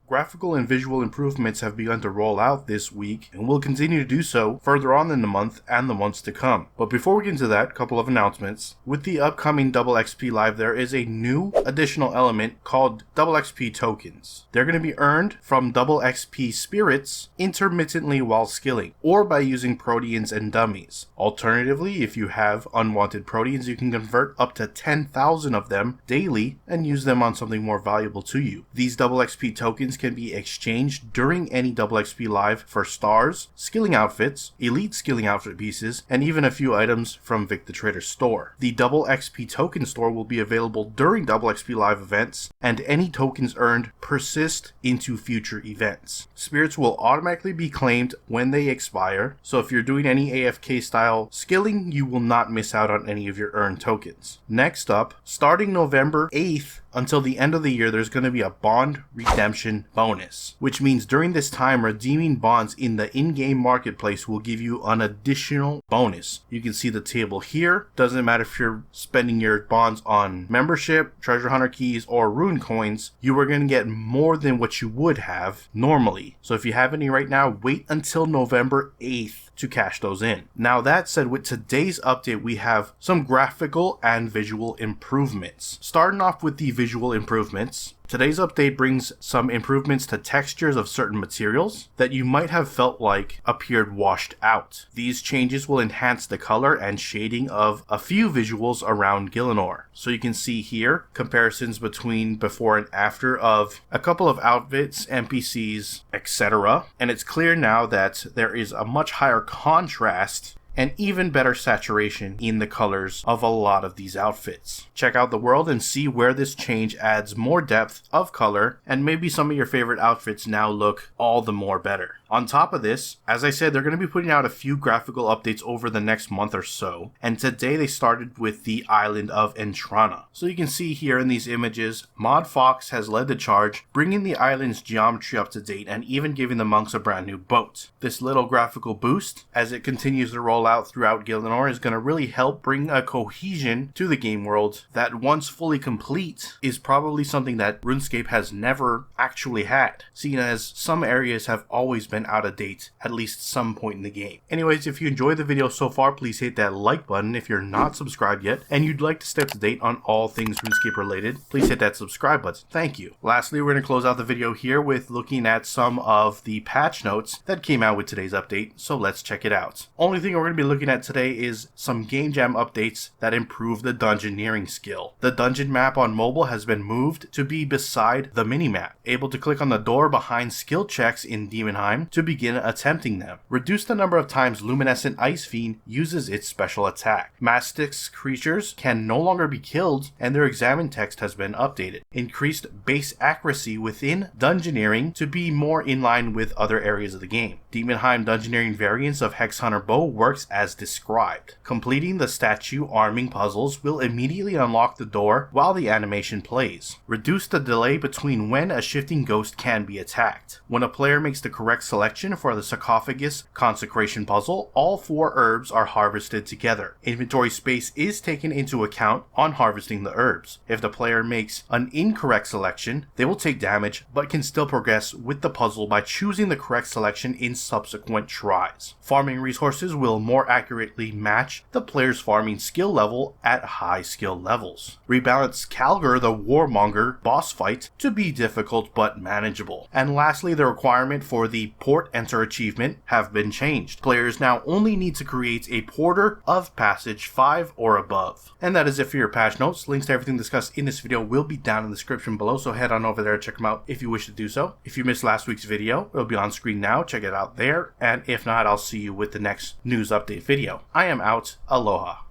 graphical and visual improvements have begun to roll out this week and will continue to do so further on in the month and the months to come. But before we get into that, a couple of announcements. With the upcoming Double XP Live, there is a new additional element called Double XP tokens. They're going to be earned from Double XP spirits intermittently while skilling, or by using proteans and dummies. Alternatively, if you have unwanted proteans, you can convert up to 10,000 of them daily and use them on something more valuable to you. These Double XP tokens can be exchanged during any Double XP Live for stars, skilling outfits, elite skilling outfit pieces, and even a few items from Vic the Trader's store. The Double XP token store will be available during Double XP Live events, and any tokens earned persist into future events. Spirits will automatically be claimed when they expire, so if you're doing any AFK style skilling, you will not miss out on any of your earned tokens. Next up, starting November 8th until the end of the year, there's going to be a bond redemption bonus, which means during this time, redeeming bonds in the in-game marketplace will give you an additional bonus. You can see the table here. Doesn't matter if you're spending your bonds on membership, treasure hunter keys, or rune coins, you are going to get more than what you would have normally. So if you have any right now, wait until November 8th to cash those in. Now that said, with today's update, we have some graphical and visual improvements. Starting off with the visual improvements, today's update brings some improvements to textures of certain materials that you might have felt like appeared washed out. These changes will enhance the color and shading of a few visuals around Gielinor. So you can see here comparisons between before and after of a couple of outfits, NPCs, etc. And it's clear now that there is a much higher contrast and even better saturation in the colors of a lot of these outfits. Check out the world and see where this change adds more depth of color, and maybe some of your favorite outfits now look all the more better. On top of this, as I said, they're going to be putting out a few graphical updates over the next month or so, and today they started with the island of Entrana. So you can see here in these images, Mod Fox has led the charge, bringing the island's geometry up to date and even giving the monks a brand new boat. This little graphical boost, as it continues to roll out throughout Gielinor, is going to really help bring a cohesion to the game world that, once fully complete, is probably something that RuneScape has never actually had, seeing as some areas have always been out of date at least some point in the game. Anyways, if you enjoyed the video so far, please hit that like button. If you're not subscribed yet and you'd like to stay up to date on all things RuneScape related, please hit that subscribe button. Thank you. Lastly, we're going to close out the video here with looking at some of the patch notes that came out with today's update, so let's check it out. Only thing we're going to be looking at today is some game jam updates that improve the dungeoneering skill. The dungeon map on mobile has been moved to be beside the mini-map, able to click on the door behind skill checks in Demonheim to begin attempting them. Reduce the number of times Luminescent Ice Fiend uses its special attack. Mastix creatures can no longer be killed, and their examine text has been updated. Increased base accuracy within dungeoneering to be more in line with other areas of the game. Demonheim dungeoneering variants of Hex Hunter Bow works as described. Completing the statue arming puzzles will immediately unlock the door while the animation plays. Reduce the delay between when a shifting ghost can be attacked. When a player makes the correct selection for the sarcophagus consecration puzzle, all 4 herbs are harvested together. Inventory space is taken into account on harvesting the herbs. If the player makes an incorrect selection, they will take damage but can still progress with the puzzle by choosing the correct selection in subsequent tries. Farming resources will more accurately match the player's farming skill level at high skill levels. Rebalance Calgar the Warmonger boss fight to be difficult but manageable. And lastly, the requirement for the Port Enter achievement have been changed. Players now only need to create a Porter of Passage 5 or above. And that is it for your patch notes. Links to everything discussed in this video will be down in the description below, so head on over there and check them out if you wish to do so. If you missed last week's video, it'll be on screen now. Check it out there. And if not, I'll see you with the next news update video. I am out. Aloha.